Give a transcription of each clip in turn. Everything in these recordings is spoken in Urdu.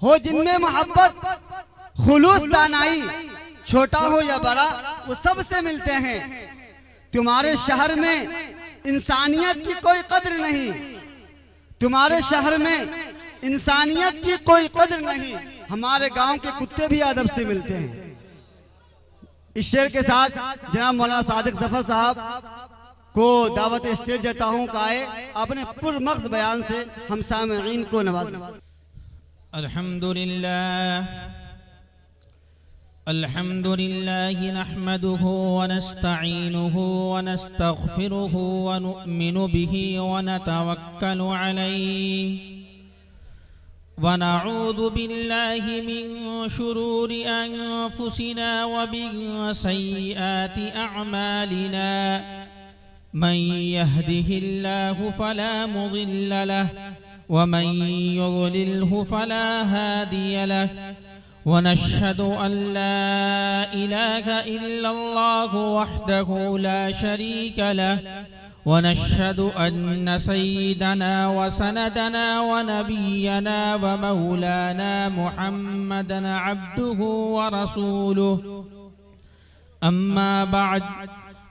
ہو جن میں محبت، خلوص، دانائی، چھوٹا ہو یا بڑا وہ سب سے ملتے ہیں۔ تمہارے شہر میں انسانیت کی کوئی قدر نہیں، تمہارے شہر میں انسانیت کی کوئی قدر نہیں، ہمارے گاؤں کے کتے بھی ادب سے ملتے ہیں۔ اس شعر کے ساتھ جناب مولانا صادق ظفر صاحب کو دعوت اسٹیج دیتا ہوں کہ آئے اپنے پرمغز بیان سے ہم سامعین کو نوازیں۔ الحمد لله نحمده ونستعينه ونستغفره ونؤمن به ونتوكل عليه ونعوذ بالله من شرور أنفسنا ومن سيئات أعمالنا من يهده الله فلا مضل له ومن يضلله فلا هادي له ونشهد أن لا إله إلا الله وحده لا شريك له ونشهد أن سيدنا وسندنا ونبينا ومولانا محمدا عبده ورسوله أما بعد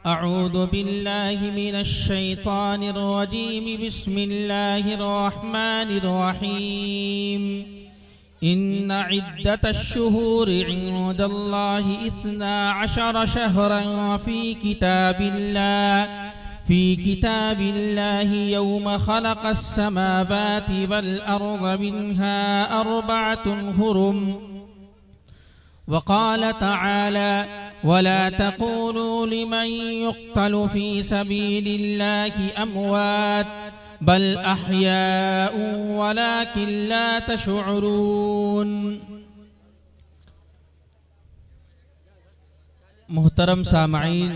أعوذ بالله من الشيطان الرجيم بسم الله الرحمن الرحيم إن عدة الشهور عند الله 12 شهرا في كتاب الله يوم خلق السماوات والأرض منها 4 حرم وقال تعالى ولا تقولوا لمن يقتل في سبيل الله أموات بل أحياء ولكن لا تشعرون۔ محترم سامعین،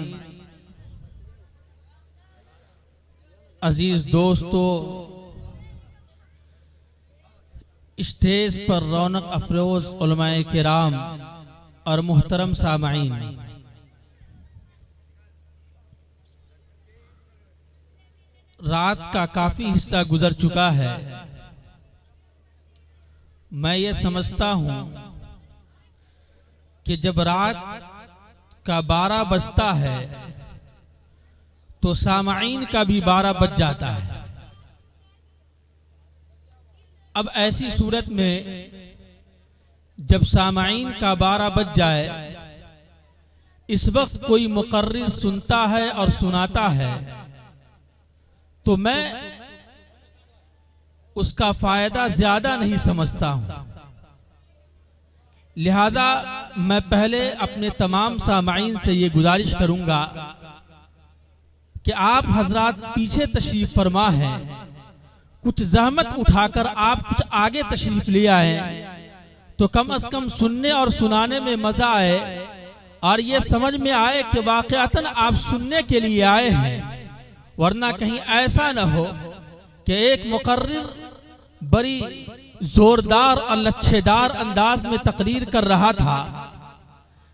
عزیز دوستو، اسٹیج پر رونق افروز علماء کرام اور محترم سامعین، رات کا کافی حصہ گزر چکا ہے۔ میں یہ سمجھتا ہوں کہ جب رات کا 12 بجتا ہے تو سامعین کا بھی 12 بج جاتا ہے۔ اب ایسی صورت میں جب سامعین کا 12 بج جائے، اس وقت کوئی مقرر سنتا ہے اور سناتا ہے تو میں اس کا فائدہ زیادہ نہیں سمجھتا ہوں، لہذا میں پہلے اپنے تمام سامعین سے یہ گزارش کروں گا کہ آپ حضرات پیچھے تشریف فرما ہیں، کچھ زحمت اٹھا کر آپ کچھ آگے تشریف لے آئیں تو کم از کم سننے اور سنانے میں مزہ آئے اور یہ سمجھ میں آئے کہ واقعتاً آپ سننے کے لیے آئے ہیں، ورنہ کہیں ایسا نہ ہو کہ ایک مقرر بڑی زوردار اور لچھے دار انداز میں تقریر کر رہا تھا،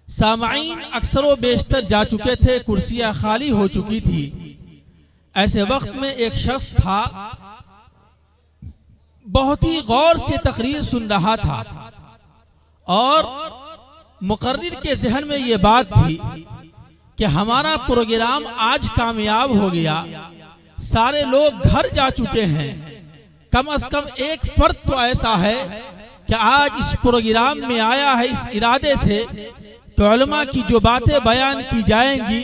سامعین اکثر و بیشتر جا چکے تھے، کرسیاں خالی ہو چکی تھی، ایسے وقت میں ایک شخص تھا بہت ہی غور سے تقریر سن رہا تھا اور مقرر کے ذہن میں یہ بات تھی کہ ہمارا پروگرام آج کامیاب ہو گیا، سارے لوگ گھر جا چکے ہیں، کم از کم ایک فرد تو ایسا ہے کہ آج اس پروگرام میں آیا ہے اس ارادے سے کہ علماء کی جو باتیں بیان کی جائیں گی،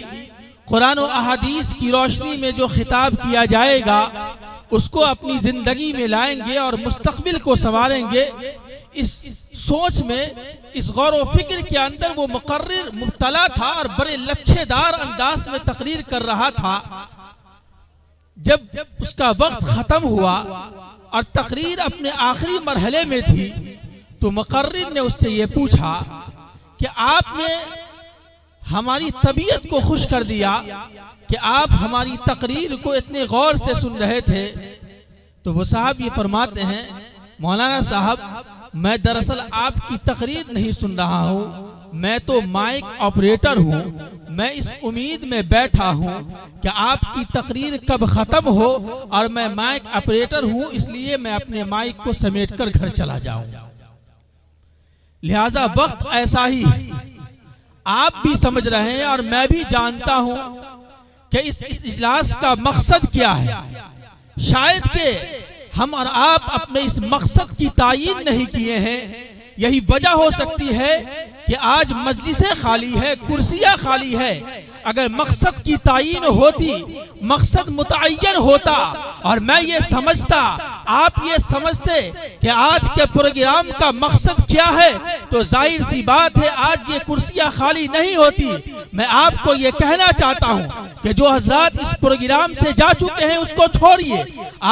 قرآن و احادیث کی روشنی میں جو خطاب کیا جائے گا اس کو اپنی زندگی میں لائیں گے اور مستقبل کو سنواریں گے۔ اس سوچ میں، اس غور و فکر کے اندر وہ مقرر مبتلا تھا اور بڑے لچھے دار انداز میں تقریر کر رہا تھا۔ جب اس کا وقت ختم ہوا اور تقریر اپنے آخری مرحلے میں تھی تو مقرر نے اس سے یہ پوچھا کہ آپ نے ہماری طبیعت کو خوش کر دیا کہ آپ ہماری تقریر کو اتنے غور سے سن رہے تھے۔ تو وہ صاحب یہ فرماتے ہیں، مولانا صاحب میں دراصل آپ کی تقریر نہیں سن رہا ہوں، میں تو مائک آپریٹر ہوں، میں اس امید میں بیٹھا ہوں کہ آپ کی تقریر کب ختم ہو اور میں مائک آپریٹر ہوں، اس لیے میں اپنے مائک کو سمیٹ کر گھر چلا جاؤں۔ لہذا وقت ایسا ہی ہے، آپ بھی سمجھ رہے ہیں اور میں بھی جانتا ہوں کہ اس اجلاس کا مقصد کیا ہے۔ شاید کہ ہم اور آپ اپنے اس مقصد کی تعیین نہیں کیے ہیں، یہی وجہ ہو سکتی ہے کہ آج مجلسیں خالی ہے، کرسیاں خالی ہے۔ اگر مقصد کی تعیین ہوتی، مقصد متعین ہوتا اور میں یہ سمجھتا، آپ یہ سمجھتے کہ آج کے پروگرام کا مقصد کیا ہے، تو ظاہر سی بات ہے آج یہ کرسیاں خالی نہیں ہوتی۔ میں آپ کو یہ کہنا چاہتا ہوں کہ جو حضرات اس پروگرام سے جا چکے ہیں اس کو چھوڑیے،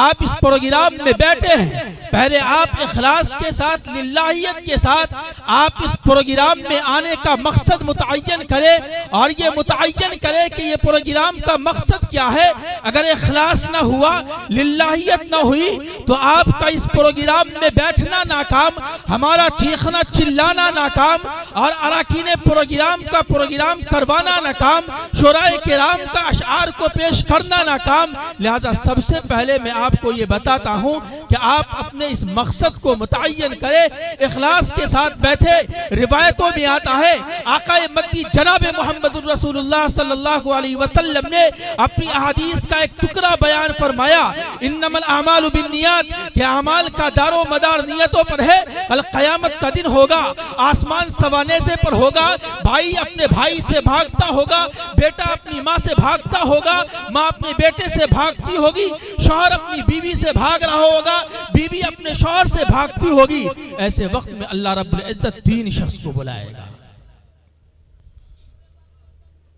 آپ اس پروگرام میں بیٹھے ہیں، پہلے آپ اخلاص کے ساتھ، للہیت کے ساتھ آپ اس پروگرام میں آنے کا مقصد متعین کریں اور یہ متعین کرے کہ یہ پروگرام کا مقصد کیا ہے۔ اگر اخلاص نہ ہوا، للہیت نہ ہوئی، تو آپ کا اس پروگرام میں بیٹھنا ناکام، ہمارا چیخنا چلانا ناکام اور اراکین پروگرام کا پروگرام کروانا ناکام، شورائے کرام کا اشعار کو پیش کرنا ناکام۔ لہذا سب سے پہلے میں آپ کو یہ بتاتا ہوں کہ آپ اپنے اس مقصد کو متعین کرے، اخلاص کے ساتھ بیٹھے۔ روایتوں میں آتا ہے آقا مدنی جناب محمد رسول اللہ صلی اللہ علیہ وسلم نے اپنی احادیث کا ایک ٹکڑا بیان فرمایا، انما الاعمال بالنیات، کہ اعمال کا دار و مدار نیتوں پر ہے۔ کل قیامت کا دن ہوگا، آسمان سوانے سے پر ہوگا، بھائی اپنے بھائی سے بھاگتا ہوگا، بیٹا اپنی ماں سے بھاگتا ہوگا، ماں اپنے بیٹے سے بھاگتی ہوگی، شوہر اپنی بیوی سے بھاگ رہا ہوگا، بیوی اپنے شوہر سے بھاگتی ہوگی۔ ایسے وقت میں اللہ رب العزت تین شخص کو بلائے گا۔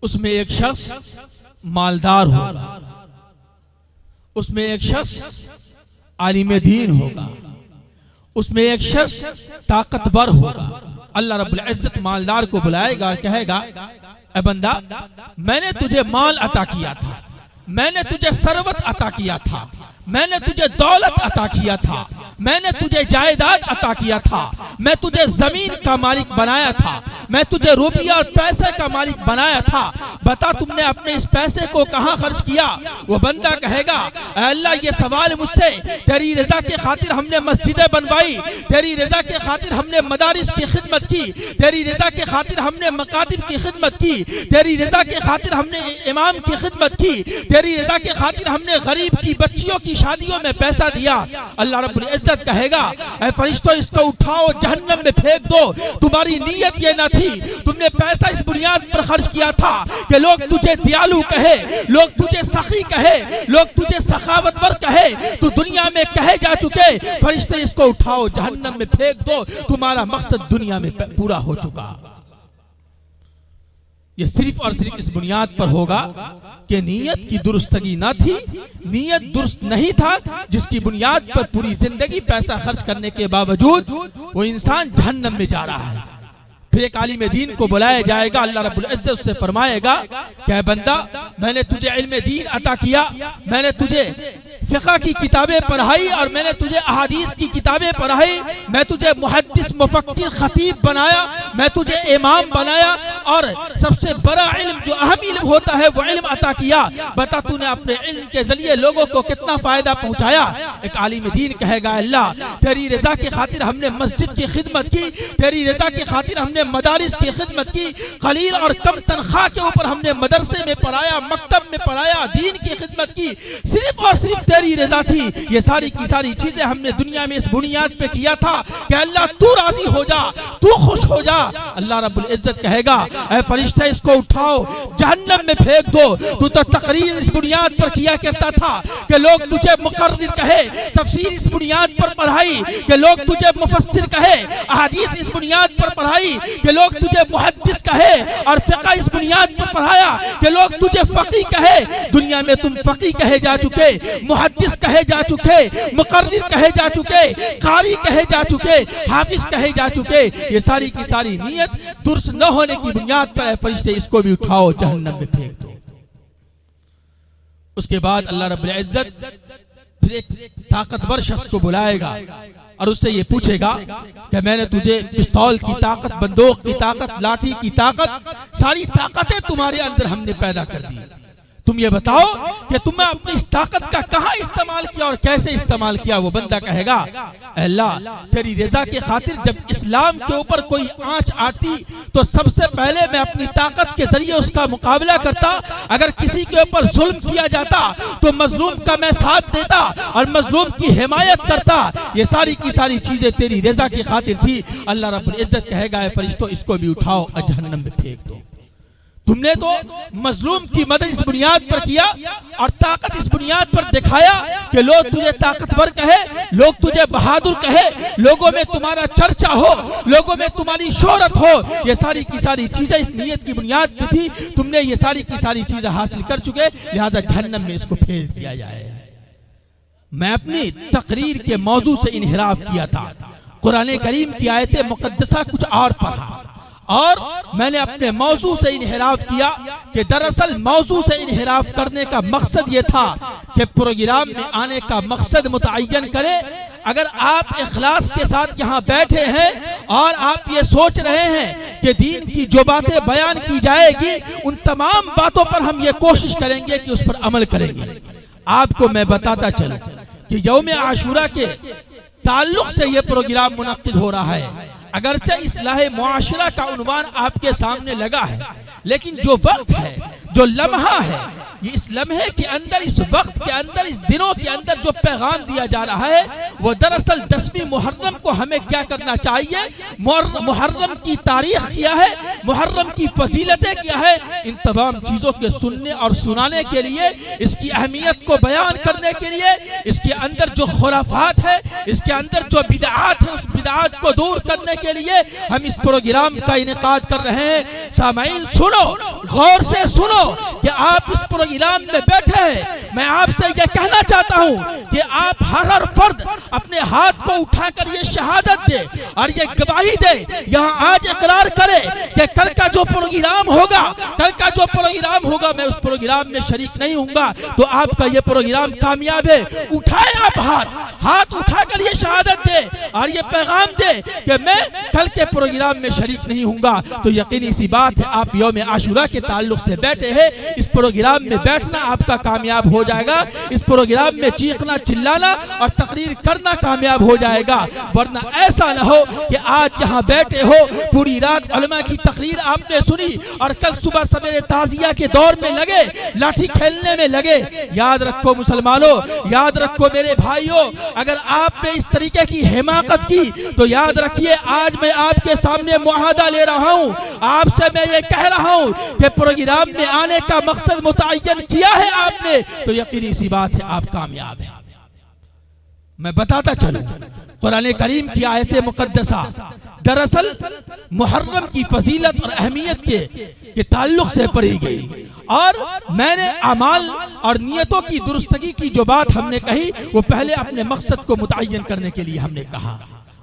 اس میں ایک شخص مالدار ہوگا، اس میں ایک شخص عالم دین ہوگا، اس میں ایک شخص طاقتور ہوگا۔ اللہ رب العزت مالدار کو بلائے گا اور کہے گا، اے بندہ، میں نے تجھے مال عطا کیا تھا، میں نے تجھے ثروت عطا کیا تھا، میں نے تجھے دولت عطا کیا تھا، میں نے تجھے جائیداد عطا کیا تھا، میں تجھے زمین کا مالک بنایا تھا، میں تجھے روپیہ اور پیسے کا مالک بنایا تھا، بتا تم نے اپنے اس پیسے کو کہاں خرچ کیا؟ وہ بندہ کہے گا، اے اللہ یہ سوال مجھ سے، تیری رضا کے خاطر ہم نے مسجدیں بنوائی، تیری رضا کے خاطر ہم نے مدارس کی خدمت کی، تیری رضا کے خاطر ہم نے مکاتب کی خدمت کی، تیری رضا کے خاطر ہم نے امام کی خدمت کی، تیری رضا کے خاطر ہم نے غریب کی بچیوں کی شادیوں میں پیسہ دیا۔ اللہ رب العزت کہے گا، اے فرشتوں اس کو اٹھاؤ جہنم میں پھینک دو، تمہاری نیت یہ نہ تھی، تم نے پیسہ اس بنیاد پر خرچ کیا تھا کہ لوگ تجھے دیالو کہے، لوگ تجھے سخی کہے، لوگ تجھے سخاوتور کہے، تو دنیا میں کہے جا چکے، فرشتے اس کو اٹھاؤ جہنم میں پھینک دو، تمہارا مقصد دنیا میں پورا ہو چکا۔ یہ صرف اور صرف اس بنیاد پر ہوگا کہ نیت کی درستگی نہ تھی، نیت درست نہیں تھا، جس کی بنیاد پر پوری زندگی پیسہ خرچ کرنے کے باوجود وہ انسان جہنم میں جا رہا ہے۔ پھر ایک عالم دین کو بلایا جائے گا، اللہ رب العزت اس سے فرمائے گا کہ اے بندہ، میں نے تجھے علم دین عطا کیا، میں نے تجھے فقہ کی کتابیں پڑھائی اور میں نے تجھے احادیث کی کتابیں پڑھائی، میں تجھے محدث مفکر خطیب بنایا، میں تجھے امام بنایا اور سب سے بڑا علم جو اہم علم ہوتا ہے وہ علم عطا کیا، بتا تو نے اپنے علم کے ذریعے لوگوں کو کتنا فائدہ پہنچایا۔ ایک عالم دین کہے گا، اللہ تیری رضا کی خاطر ہم نے مسجد کی خدمت کی، تیری رضا کی خاطر ہم نے مدارس کی خدمت کی، قلیل اور کم تنخواہ کے اوپر ہم نے مدرسے میں پڑھایا، مکتب میں پڑھایا، دین کی خدمت کی، صرف اور صرف تیری رضا تھی۔ یہ ساری کی ساری چیزیں ہم نے دنیا میں اس بنیاد پہ کیا تھا کہ اللہ تو راضی ہو جا، تو خوش ہو جا۔ اللہ رب العزت کہے گا، اے فرشتے اس کو اٹھاؤ جہنم میں پھینک دو، تو تقریر اس بنیاد پر کیا کرتا تھا کہ لوگ تجھے مقرر کہے، تفسیر اس بنیاد پر پڑھائی کہ لوگ تجھے مفسر کہے، احادیث اس بنیاد پر پڑھائی کہ لوگ تجھے محدث کہے، اور فقہ اس بنیاد پر پڑھایا کہ لوگ تجھے فقی کہے۔ دنیا میں تم فقی کہے جا چکے، محدث کہے جا چکے، مقرر کہے جا چکے، قاری کہے جا چکے، حافظ کہے جا چکے۔ یہ ساری کی ساری نیت درست نہ ہونے کی بنیاد پر اے فرشتے اس کو بھی اٹھاؤ جہنم میں پھینک دو۔ اس کے بعد اللہ رب العزت پھر ایک طاقتور شخص کو بلائے گا اور اس سے یہ پوچھے گا کہ میں نے تجھے پستول کی طاقت، بندوق کی طاقت، لاٹھی کی طاقت، ساری طاقتیں تمہارے اندر ہم نے پیدا کر دی، تم یہ بتاؤ کہ تم نے اپنی اس طاقت کا کہاں استعمال کیا اور کیسے استعمال کیا؟ وہ بندہ کہے گا اے اللہ تیری رضا کی خاطر جب اسلام کے اوپر کوئی آنچ آتی تو سب سے پہلے میں اپنی طاقت کے ذریعے اس کا مقابلہ کرتا، اگر کسی کے اوپر ظلم کیا جاتا تو مظلوم کا میں ساتھ دیتا اور مظلوم کی حمایت کرتا، یہ ساری کی ساری چیزیں تیری رضا کی خاطر تھی۔ اللہ رب العزت کہے گا اے فرشتوں اس کو بھی اٹھاؤ اور جہنم میں پھینک دو۔ تم نے تو مظلوم کی مدد اس بنیاد پر کیا اور طاقت اس بنیاد پر دکھایا کہ لوگ تجھے طاقتور کہے، لوگ تجھے بہادر کہے، لوگوں میں تمہارا چرچا ہو، لوگوں میں تمہاری شہرت ہو، یہ ساری کی ساری چیزیں اس نیت کی بنیاد پہ تھی۔ تم نے یہ ساری کی ساری چیزیں حاصل کر چکے، لہذا جہنم میں اس کو پھینک دیا جائے۔ میں اپنی تقریر کے موضوع سے انحراف کیا تھا، قرآن کریم کی آیت مقدسہ کچھ اور پڑھا اور میں نے اپنے موضوع سے انحراف کیا کہ دراصل موضوع سے انحراف کرنے کا مقصد یہ تھا کہ پروگرام میں آنے کا مقصد متعین کرے۔ اگر آپ اخلاص کے ساتھ یہاں بیٹھے ہیں اور آپ یہ سوچ رہے ہیں کہ دین کی جو باتیں بیان کی جائے گی ان تمام باتوں پر ہم یہ کوشش کریں گے کہ اس پر عمل کریں گے۔ آپ کو میں بتاتا چلوں کہ یوم عاشورہ کے تعلق سے یہ پروگرام منعقد ہو رہا ہے، اگرچہ اصلاح معاشرہ کا عنوان آپ کے سامنے لگا ہے، لیکن جو وقت ہے، جو لمحہ ہے، یہ اس لمحے کے اندر، اس وقت کے اندر، اس دنوں کے اندر جو پیغام دیا جا رہا ہے وہ دراصل 10ویں محرم کو ہمیں کیا کرنا چاہیے؟ محرم کی تاریخ کیا ہے، محرم کی فضیلتیں کیا ہے، ان تمام چیزوں کے سننے اور سنانے کے لیے، اس کی اہمیت کو بیان کرنے کے لیے، اس کے اندر جو خرافات ہے، اس کے اندر جو بدعات ہے، اس بدعات کو دور کرنے کے لیے ہم اس پروگرام کا انعقاد کر رہے ہیں۔ سامعین سنو، غور سے سنو کہ آپ اس پروگرام میں بیٹھے ہیں، میں آپ سے یہ کہنا چاہتا ہوں کہ آپ ہر فرد اپنے ہاتھ کو اٹھا کر یہ شہادت دے اور یہ گواہی دے، یہاں آج اقرار کرے کہ کل کا جو پروگرام ہوگا، کل کا جو پروگرام ہوگا میں اس پروگرام میں شریک نہیں ہوں گا، تو آپ کا یہ پروگرام کامیاب ہے۔ اٹھائے آپ ہاتھ اٹھا کر یہ شہادت دے اور یہ پیغام دے کہ میں کل کے پروگرام میں شریک نہیں ہوں گا، تو یقینی سی بات ہے آپ یوم عاشورہ کے تعلق سے بیٹھے ہیں، اس پروگرام میں بیٹھنا آپ کا کامیاب ہو جائے گا، اس پروگرام میں چیخنا چلانا اور تقریر کرنا کامیاب ہو جائے گا، ورنہ ایسا نہ ہو کہ آج یہاں بیٹھے ہو، پوری رات علماء کی تقریر آپ نے سنی اور کل صبح سویرے تعزیہ کے دور میں لگے، لاٹھی کھیلنے میں لگے۔ یاد رکھو مسلمانوں، یاد رکھو میرے بھائیوں، اگر آپ نے اس طریقے کی حماقت کی تو یاد رکھیے آج میں آپ کے سامنے معاہدہ لے رہا ہوں، آپ سے میں یہ کہہ رہا ہوں کہ پروگرام میں آنے کا مقصد متعین کیا ہے آپ نے تو یقینی سی بات ہے آپ کامیاب ہیں۔ میں بتاتا چلوں قرآن کریم کی آیت مقدسہ دراصل محرم کی فضیلت اور اہمیت کے تعلق سے پڑھی گئی، اور میں نے اعمال اور نیتوں کی درستگی کی جو بات ہم نے کہی وہ پہلے اپنے مقصد کو متعین کرنے کے لیے ہم نے کہا۔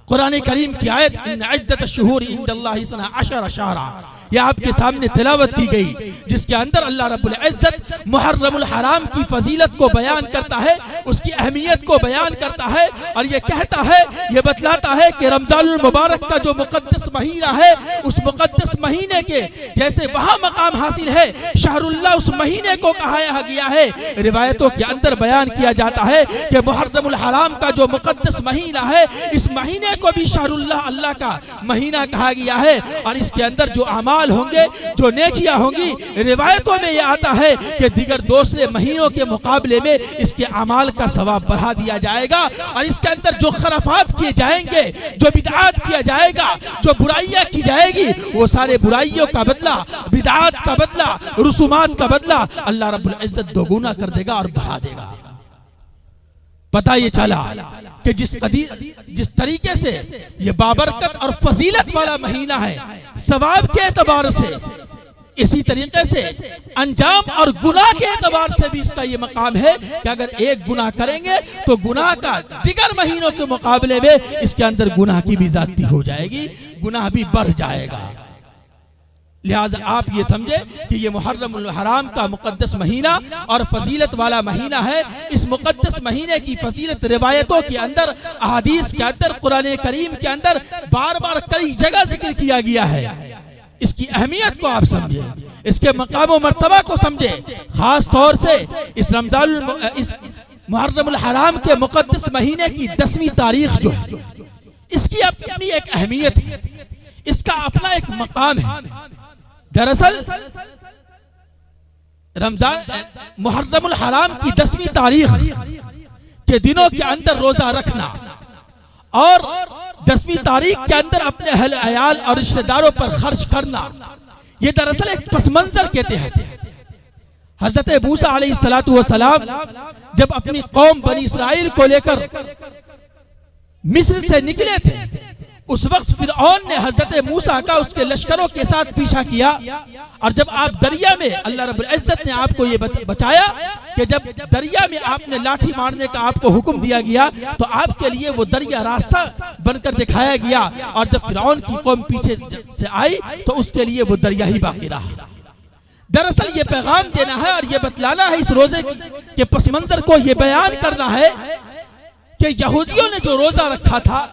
قرآن کریم کی آیت ان عدت الشہور عند اللہ 12 شہرا یہ آپ کے سامنے تلاوت کی گئی، جس کے اندر اللہ رب العزت محرم الحرام کی فضیلت کو بیان کرتا ہے، اس کی اہمیت کو بیان کرتا ہے اور یہ کہتا ہے، یہ بتلاتا ہے کہ رمضان المبارک کا جو مقدس مہینہ ہے، اس مقدس مہینے کے جیسے وہاں مقام حاصل ہے، شہر اللہ اس مہینے کو کہا گیا ہے۔ روایتوں کے اندر بیان کیا جاتا ہے کہ محرم الحرام کا جو مقدس مہینہ ہے، اس مہینے کو بھی شہر اللہ کا مہینہ کہا گیا ہے، اور اس کے اندر جو اعمال ہوں گے، جو نیکیاں ہوں گی، روایتوں میں یہ آتا ہے کہ دیگر دوسرے مہینوں کے مقابلے میں اس کے اعمال کا ثواب بڑھا دیا جائے گا، اور اس کے اندر جو خرافات کیے جائیں گے، جو بدعات کیا جائے گا، جو برائیاں کی جائے گی، وہ سارے برائیوں کا بدلہ، بدعات کا بدلہ، رسومات کا بدلہ اللہ رب العزت دوگنا کر دے گا اور بڑھا دے گا۔ پتہ یہ چلا کہ جس طریقے سے یہ بابرکت اور فضیلت والا مہینہ ہے ثواب کے اعتبار سے، اسی طریقے سے انجام اور گناہ کے اعتبار سے بھی اس کا یہ مقام ہے کہ اگر ایک گناہ کریں گے تو گناہ کا دیگر مہینوں کے مقابلے میں اس کے اندر گناہ کی بھی زیادتی ہو جائے گی، گناہ بھی بڑھ جائے گا۔ لہٰذا آپ یہ سمجھے کہ یہ محرم الحرام کا مقدس مہینہ اور فضیلت والا مہینہ ہے۔ اس مقدس مہینے کی فضیلت روایتوں کے اندر، احادیث کے اندر، قرآن کریم کے اندر بار بار کئی جگہ ذکر کیا گیا ہے۔ اس کی اہمیت کو آپ سمجھیں، اس کے مقام و مرتبہ کو سمجھے، خاص طور سے اس محرم الحرام کے مقدس مہینے کی 10ویں تاریخ جو ہے، اس کی اپنی ایک اہمیت ہے، اس کا اپنا ایک مقام ہے۔ دراصل محرم الحرام کی 10ویں تاریخ کے دنوں کے اندر روزہ رکھنا اور 10ویں تاریخ کے اندر اپنے اہل عیال اور رشتہ داروں پر خرچ کرنا، یہ دراصل ایک پس منظر کے تحت ہے۔ حضرت موسیٰ علیہ السلام جب اپنی قوم بنی اسرائیل کو لے کر مصر سے نکلے تھے، اس وقت فرعون نے حضرت موسیٰ کا اس کے لشکروں کے ساتھ پیچھا کیا، اور جب آپ دریا میں، اللہ رب العزت نے آپ کو یہ بچایا کہ جب دریا میں آپ نے لاٹھی مارنے کا آپ کو حکم دیا گیا تو آپ کے لیے وہ دریا راستہ بن کر دکھایا گیا، اور جب فرعون کی قوم پیچھے سے آئی تو اس کے لیے وہ دریا ہی باقی رہا۔ دراصل یہ پیغام دینا ہے اور یہ بتلانا ہے اس روزے کے پس منظر کو، یہ بیان کرنا ہے کہ یہودیوں نے جو روزہ رکھا تھا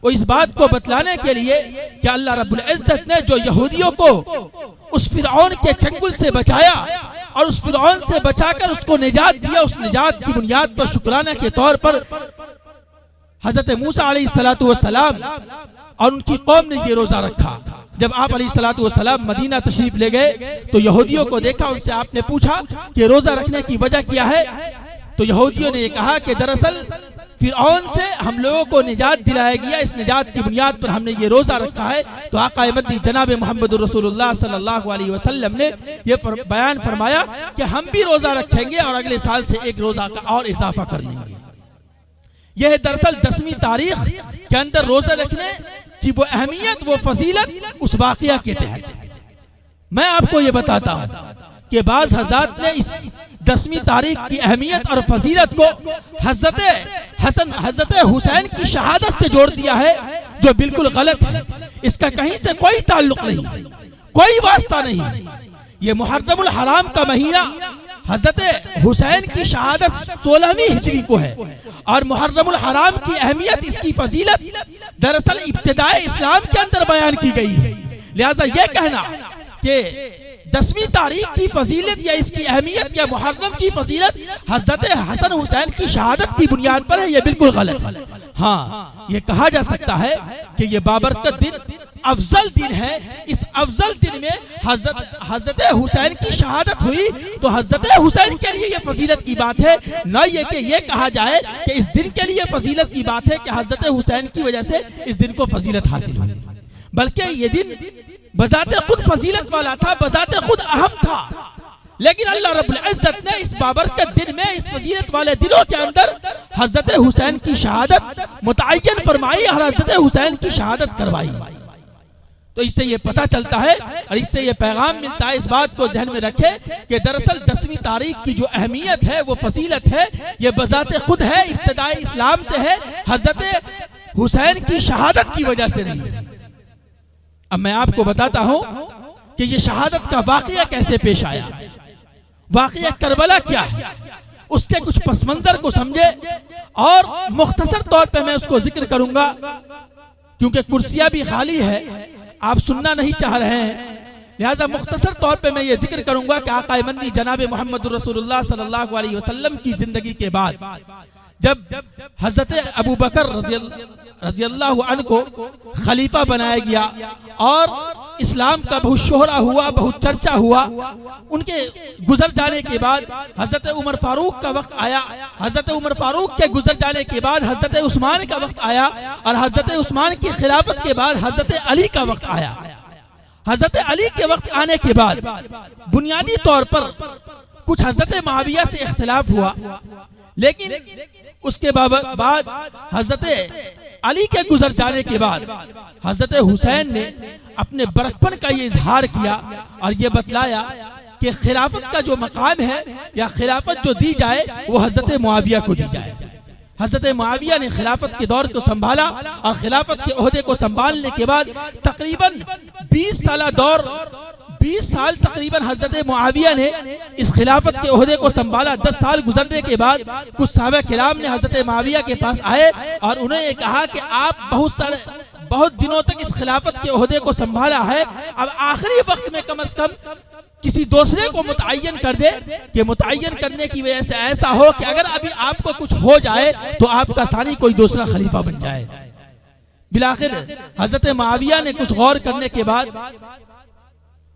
وہ اس بات کو بتلانے کے لیے کہ اللہ رب العزت نے جو یہودیوں کو اس فرعون کے چنگل سے بچایا اور اس فرعون سے بچا کر اس کو نجات دیا، اس نجات کی بنیاد پر شکرانہ کے طور پر حضرت موسیٰ علیہ السلام اور ان کی قوم نے یہ روزہ رکھا۔ جب آپ علیہ السلام مدینہ تشریف لے گئے تو یہودیوں کو دیکھا، ان سے آپ نے پوچھا کہ روزہ رکھنے کی وجہ کیا ہے؟ تو یہودیوں نے یہ کہا کہ دراصل فرعون سے ہم لوگوں کو نجات دلایا گیا، اس نجات کی بنیاد پر ہم نے یہ روزہ رکھا ہے۔ تو آقا مدنی جناب محمد رسول اللہ صلی اللہ علیہ وسلم نے یہ بیان فرمایا کہ ہم بھی روزہ رکھیں گے اور اگلے سال سے ایک روزہ کا اور اضافہ کر لیں گے۔ یہ دراصل 10ویں تاریخ کے اندر روزہ رکھنے کی وہ اہمیت، وہ فضیلت اس واقعہ کے تحت۔ میں آپ کو یہ بتاتا ہوں کہ بعض حضرات نے اس 10ویں تاریخ کی اہمیت اور فضیلت کو حضرت حسین کی شہادت سے جوڑ دیا ہے، جو بالکل غلط ہے۔ اس کا کہیں سے کوئی تعلق نہیں، کوئی واسطہ نہیں۔ یہ محرم الحرام کا مہینہ حضرت حسین کی شہادت 16ویں ہجری کو ہے، اور محرم الحرام کی اہمیت، اس کی فضیلت دراصل ابتدائے اسلام کے اندر بیان کی گئی ہے۔ لہٰذا یہ کہنا کہ 10ویں تاریخ کی فضیلت یا اس کی اہمیت یا محرم کی فضیلت حضرت حسن حسین کی شہادت کی بنیاد پر ہے، یہ بالکل غلط ہے۔ ہاں، یہ کہا جا سکتا ہے کہ یہ بابرکت دن افضل دن ہے، اس افضل دن میں حضرت حسین کی شہادت ہوئی، تو حضرت حسین کے لیے یہ فضیلت کی بات ہے، نہ یہ کہ یہ کہا جائے کہ اس دن کے لیے فضیلت کی بات ہے کہ حضرت حسین کی وجہ سے اس دن کو فضیلت حاصل ہوئی، بلکہ یہ دن بذات خود فضیلت والا تھا، بذات خود اہم تھا، لیکن اللہ رب العزت نے اس بابرکت دن میں، اس فضیلت والے دنوں کے اندر حضرت حسین کی شہادت متعین فرمائی اور حضرت حسین کی شہادت کروائی۔ تو اس سے یہ پتہ چلتا ہے اور اس سے یہ پیغام ملتا ہے، اس بات کو ذہن میں رکھے کہ دراصل 10ویں تاریخ کی جو اہمیت ہے، وہ فضیلت ہے، یہ بذات خود ہے، ابتدائے اسلام سے ہے، حضرت حسین کی شہادت کی وجہ سے نہیں۔ اب میں آپ کو بتاتا ہوں کہ یہ شہادت کا واقعہ کیسے پیش آیا، واقعہ کربلا کیا ہے، اس کے کچھ پس منظر کو سمجھے، اور مختصر طور پہ میں اس کو ذکر کروں گا کیونکہ کرسیاں بھی خالی ہے، آپ سننا نہیں چاہ رہے ہیں، لہذا مختصر طور پہ میں یہ ذکر کروں گا کہ آقا مدنی جناب محمد رسول اللہ صلی اللہ علیہ وسلم کی زندگی کے بعد جب حضرت ابو بکر رضی اللہ عنہ کو خلیفہ بنایا گیا اور اسلام کا بہت شہرہ ہوا، بہت چرچا ہوا، ان کے گزر جانے کے بعد حضرت عمر فاروق کا وقت آیا، حضرت عمر فاروق کے گزر جانے کے بعد حضرت عثمان کا وقت آیا، اور حضرت عثمان کی خلافت کے بعد حضرت علی کا وقت آیا۔ حضرت علی کے وقت آنے کے بعد بنیادی طور پر کچھ حضرت معاویہ سے اختلاف ہوا، لیکن اس کے بعد حضرت علی کے گزر جانے کے بعد حضرت حسین نے اپنے برکپن کا یہ اظہار کیا اور یہ بتلایا کہ خلافت کا جو مقام ہے یا خلافت جو دی جائے وہ حضرت معاویہ کو دی جائے۔ حضرت معاویہ نے خلافت کے دور کو سنبھالا اور خلافت کے عہدے کو سنبھالنے کے بعد تقریباً 20 سالہ دور، 20 سال تقریباً حضرت معاویہ نے اس خلافت کے عہدے کو سنبھالا۔ 10 سال گزرنے کے بعد کچھ صحابہ کرام نے حضرت معاویہ کے پاس آئے اور انہیں یہ کہا کہ آپ بہت دنوں تک اس خلافت کے عہدے کو سنبھالا ہے، اب آخری وقت میں کم از کم کسی دوسرے کو متعین کر دے کہ متعین کرنے کی وجہ سے ایسا ہو کہ اگر ابھی آپ کو کچھ ہو جائے تو آپ کا ثانی کوئی دوسرا خلیفہ بن جائے۔ بالآخر حضرت معاویہ نے کچھ غور کرنے کے بعد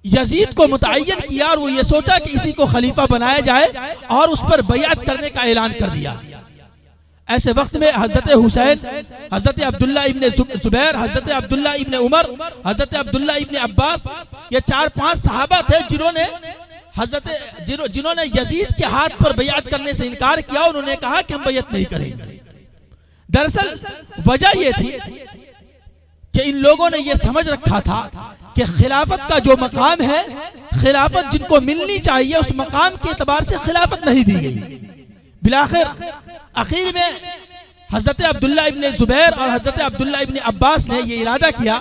یزید کو متعین کیا اور وہ یہ سوچا کہ اسی کو خلیفہ بنایا جائے اور اس پر بیعت کرنے کا اعلان کر دیا۔ ایسے وقت میں حضرت حسین، حضرت عبداللہ ابن زبیر، حضرت عبداللہ ابن عمر، حضرت عبداللہ ابن عباس، یہ 4-5 صحابہ تھے جنہوں نے یزید کے ہاتھ پر بیعت کرنے سے انکار کیا۔ انہوں نے کہا کہ ہم بیعت نہیں کریں گے۔ دراصل وجہ یہ تھی کہ ان لوگوں نے یہ سمجھ رکھا تھا کہ خلافت کا جو مقام ہے، خلافت جن کو ملنی چاہیے اس مقام کے اعتبار سے خلافت نہیں دی گئی۔ بالآخر اخیر میں حضرت عبداللہ ابن زبیر اور حضرت عبداللہ ابن عباس نے یہ ارادہ کیا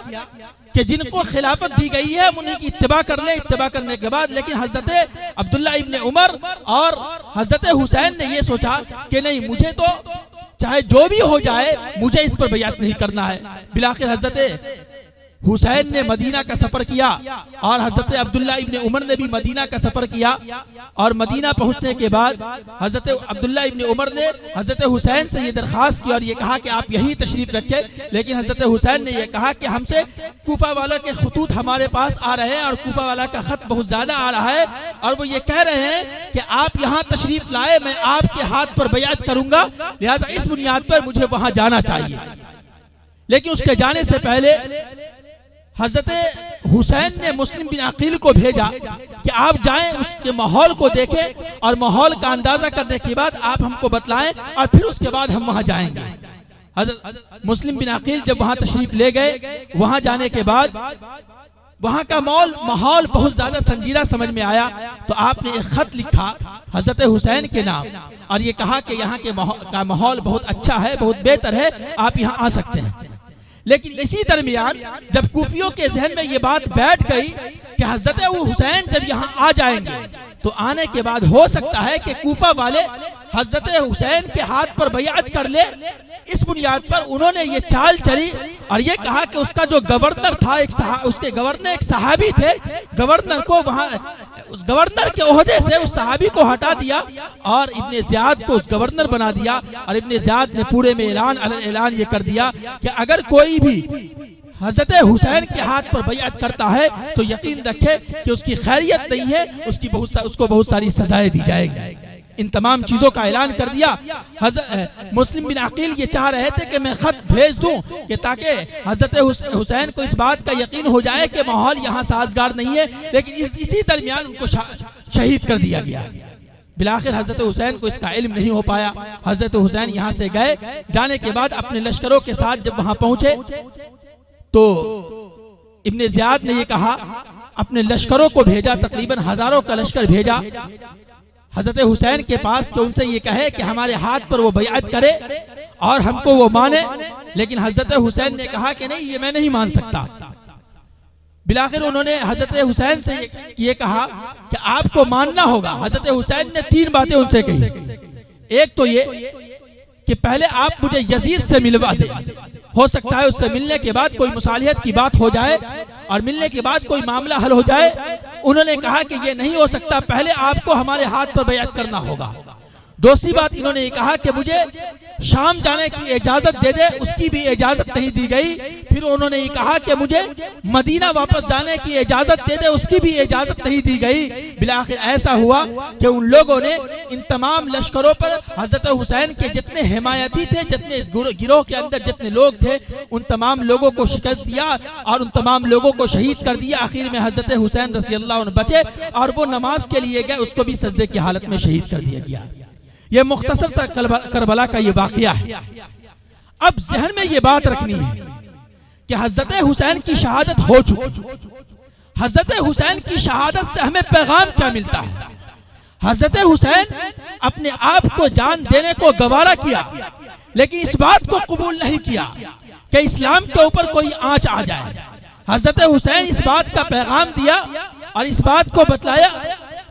کہ جن کو خلافت دی گئی ہے انہیں کی اتباع کر لیں۔ اتباع کرنے کے بعد لیکن حضرت عبداللہ ابن عمر اور حضرت حسین نے یہ سوچا کہ نہیں، مجھے تو چاہے جو بھی ہو جائے مجھے اس پر بیعت نہیں کرنا ہے۔ بالآخر حضرت حسین نے مدینہ کا سفر کیا اور حضرت عبداللہ ابن عمر نے بھی مدینہ کا سفر کیا، اور مدینہ پہنچنے کے بعد حضرت عبداللہ ابن عمر نے حضرت حسین سے یہ درخواست کی اور یہ کہا کہ آپ یہی تشریف رکھیں، لیکن حضرت حسین نے یہ کہا کہ ہم سے کوفہ والا کے خطوط ہمارے پاس آ رہے ہیں اور کوفہ والا کا خط بہت زیادہ آ رہا ہے، اور وہ یہ کہہ رہے ہیں کہ آپ یہاں تشریف لائے، میں آپ کے ہاتھ پر بیعت کروں گا، لہذا اس بنیاد پر مجھے وہاں جانا چاہیے۔ لیکن اس کے جانے سے پہلے حضرت حسین نے مسلم بن عقیل کو بھیجا کہ آپ جائیں، اس کے ماحول کو دیکھیں اور ماحول کا اندازہ کرنے کے بعد آپ ہم کو بتلائیں اور پھر اس کے بعد ہم وہاں جائیں گے۔ حضرت مسلم بن عقیل جب وہاں تشریف لے گئے، وہاں جانے کے بعد وہاں کا ماحول بہت زیادہ سنجیدہ سمجھ میں آیا، تو آپ نے ایک خط لکھا حضرت حسین کے نام اور یہ کہا کہ یہاں کا ماحول بہت اچھا ہے، بہت بہتر ہے، آپ یہاں آ سکتے ہیں۔ لیکن اسی درمیان جب کوفیوں کے ذہن میں یہ بات بیٹھ گئی کہ حضرت حسین جب یہاں آ جائیں گے تو آنے کے بعد ہو سکتا ہے کہ کوفہ والے حضرت حسین کے ہاتھ پر بیعت کر لے، اس بنیاد پر انہوں نے یہ چال چلی اور یہ کہا کہ اس کا جو گورنر تھا، اس کے گورنر ایک صحابی تھے، گورنر کو وہاں اس گورنر کے عہدے سے اس صحابی کو ہٹا دیا اور ابن زیاد کو اس گورنر بنا دیا، اور ابن زیاد نے پورے میں اعلان یہ کر دیا کہ اگر کوئی بھی حضرت حسین کے ہاتھ پر بیعت کرتا ہے تو یقین رکھے کہ اس کی خیریت نہیں ہے، اس کو بہت ساری سزائیں دی جائیں گی۔ ان تمام چیزوں کا اعلان کر دیا۔ مسلم بن عقیل یہ چاہ رہے تھے کہ میں خط بھیج دوں کہ تاکہ حضرت حسین کو اس بات کا یقین ہو جائے کہ ماحول یہاں سازگار نہیں ہے، لیکن اسی درمیان ان کو شہید کر دیا گیا۔ بالآخر حضرت حسین کو اس کا علم نہیں ہو پایا۔ حضرت حسین یہاں سے گئے، جانے کے بعد اپنے لشکروں کے ساتھ جب وہاں پہنچے تو ابن زیاد نے یہ کہا، اپنے لشکروں کو بھیجا، تقریباً ہزاروں کا لشکر بھیجا حضرت حسین کے پاس کہ ان سے یہ کہے کہ ہمارے ہاتھ پر وہ بیعت کرے اور ہم کو وہ مانے، لیکن حضرت حسین نے کہا کہ نہیں، یہ میں نہیں مان سکتا۔ بالآخر انہوں نے حضرت حسین سے یہ کہا کہ آپ کو ماننا ہوگا۔ حضرت حسین نے 3 باتیں ان سے کہی۔ ایک تو یہ کہ پہلے آپ مجھے یزید سے ملوا دیں، ہو سکتا ہے اس سے ملنے کے بعد کوئی مصالحت کی بات ہو جائے اور ملنے کے بعد کوئی معاملہ حل ہو جائے۔ انہوں نے کہا کہ یہ نہیں ہو سکتا، پہلے آپ کو ہمارے ہاتھ پر بیعت کرنا ہوگا۔ دوسری بات انہوں نے یہ کہا کہ مجھے شام جانے کی اجازت دے دے، اس کی بھی اجازت نہیں دی گئی۔ پھر انہوں نے یہ کہا کہ مجھے مدینہ واپس جانے کی اجازت دے دے، اس کی بھی اجازت نہیں دی گئی۔ بالآخر ایسا ہوا کہ ان لوگوں نے ان تمام لشکروں پر حضرت حسین کے جتنے حمایتی تھے، جتنے اس گروہ کے اندر جتنے لوگ تھے، ان تمام لوگوں کو شکست دیا اور ان تمام لوگوں کو شہید کر دیا۔ آخر میں حضرت حسین رضی اللہ عنہ بچے اور وہ نماز کے لیے گئے، اس کو بھی سجدے کی حالت میں شہید کر دیا گیا۔ یہ مختصر سا کربلا کا یہ واقعہ ہے۔ اب ذہن میں یہ بات رکھنی ہے کہ حضرت حسین کی شہادت ہو چکی۔ حضرت حسین کی شہادت سے ہمیں پیغام کیا ملتا ہے؟ حضرت حسین اپنے آپ کو جان دینے کو گوارا کیا، لیکن اس بات کو قبول نہیں کیا کہ اسلام کے اوپر کوئی آنچ آ جائے۔ حضرت حسین اس بات کا پیغام دیا اور اس بات کو بتلایا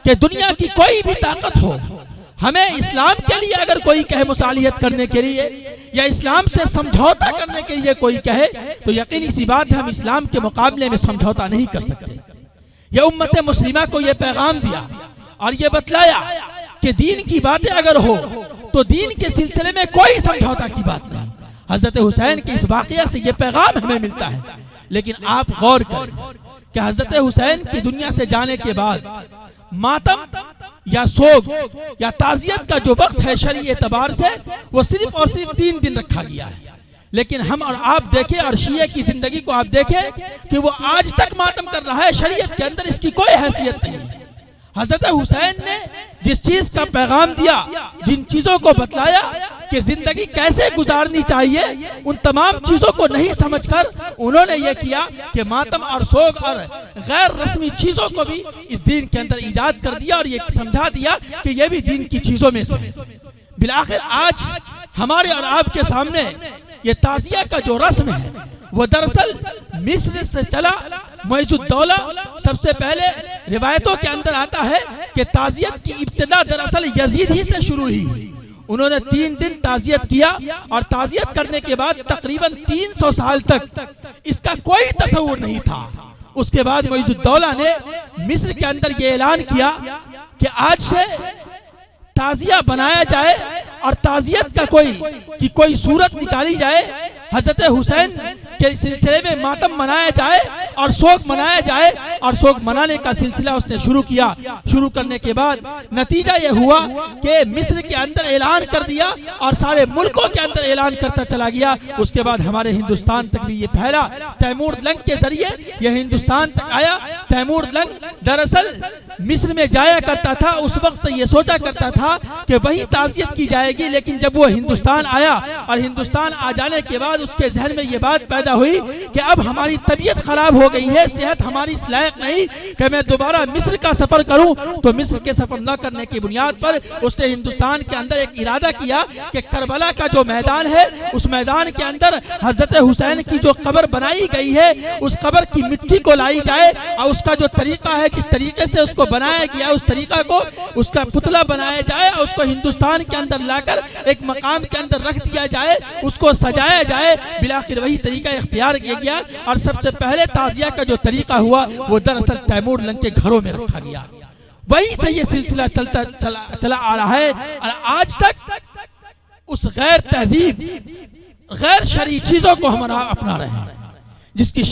کہ دنیا کی کوئی بھی طاقت ہو، ہمیں اسلام کے لیے اگر کوئی کہے مصالحت کرنے کے لیے یا اسلام سے سمجھوتا کرنے کے لیے کوئی کہے تو یقینی سی بات ہے ہم اسلام کے مقابلے میں سمجھوتا نہیں کر سکتے۔ یہ امت مسلمہ کو یہ پیغام دیا اور یہ بتلایا کہ دین کی باتیں اگر ہو تو دین کے سلسلے میں کوئی سمجھوتا کی بات نہیں۔ حضرت حسین کے اس واقعہ سے یہ پیغام ہمیں ملتا ہے۔ لیکن آپ غور کریں کہ حضرت حسین کی دنیا سے جانے کے بعد ماتم یا سوگ یا تعزیت کا جو وقت ہے شرعی اعتبار سے وہ صرف اور صرف 3 دن رکھا گیا ہے، لیکن ہم اور آپ دیکھیں اور شیعہ کی زندگی کو آپ دیکھیں کہ وہ آج تک ماتم کر رہا ہے، شریعت کے اندر اس کی کوئی حیثیت نہیں ہے۔ حضرت حسین نے جس چیز کا پیغام دیا، جن چیزوں کو بتلایا کہ زندگی کیسے گزارنی چاہیے، ان تمام چیزوں کو نہیں سمجھ کر انہوں نے یہ کیا کہ ماتم اور سوگ اور غیر رسمی چیزوں کو بھی اس دین کے اندر ایجاد کر دیا اور یہ سمجھا دیا کہ یہ بھی دین کی چیزوں میں سے ہے۔ بالآخر آج ہمارے اور آپ کے سامنے یہ تعزیہ کا جو رسم ہے وہ دراصل مصر سے چلا۔ معز الدولہ سب سے پہلے روایتوں کے اندر آتا ہے کہ تعزیت کی ابتدا دراصل یزید ہی سے شروع ہوئی۔ انہوں نے 3 دن تعزیت کیا اور تعزیت کرنے کے بعد تقریباً 300 سال تک اس کا کوئی تصور نہیں تھا۔ اس کے بعد معز الدولہ نے مصر کے اندر یہ اعلان کیا کہ آج سے تعزیہ بنایا جائے اور تعزیت کا کوئی صورت نکالی جائے، حضرت حسین کے سلسلے میں ماتم منایا جائے اور سوگ منایا جائے، اور سوگ منانے کا سلسلہ اس نے شروع کیا۔ شروع کرنے کے بعد نتیجہ یہ ہوا کہ مصر کے اندر اعلان کر دیا اور سارے ملکوں کے اندر اعلان کرتا چلا گیا۔ اس کے بعد ہمارے ہندوستان تک بھی یہ پھیلا، تیمور لنگ کے ذریعے یہ ہندوستان تک آیا۔ تیمور لنگ دراصل مصر میں جایا کرتا تھا، اس وقت یہ سوچا کرتا تھا کہ وہی تعزیت کی جائے گی، لیکن جب وہ ہندوستان آیا اور ہندوستان آ جانے کے بعد اس کے ذہن میں یہ بات پیدا ہوئی کہ اب ہماری طبیعت خراب ہو گئی ہے، صحت ہماری اس لائق نہیں کہ میں دوبارہ مصر کا سفر کروں۔ تو مصر کے سفر نہ کرنے کی بنیاد پر اس نے ہندوستان کے اندر ایک ارادہ کیا کہ کربلا کا جو میدان ہے اس میدان کے اندر حضرت حسین کی جو قبر بنائی گئی ہے اس قبر کی مٹی کو لائی جائے اور اس کا جو طریقہ ہے، جس طریقے سے اس کو بنایا گیا اس طریقہ کو، اس کا پتلا بنایا جائے اور اس کو ہندوستان کے اندر لا کر ایک مقام کے اندر رکھ دیا جائے، اس کو سجایا جائے۔ بلاخر وہی طریقہ اختیار کیا گیا اور سب سے پہلے تعزیہ کا جو طریقہ ہوا وہ دراصل تیمور لنگ کے گھروں میں رکھا گیا۔ وہیں سے یہ سلسلہ چلا آ رہا ہے اور آج تک اس غیر تہذیب، غیر شرعی چیزوں کو ہم اپنا رہے ہیں جس کی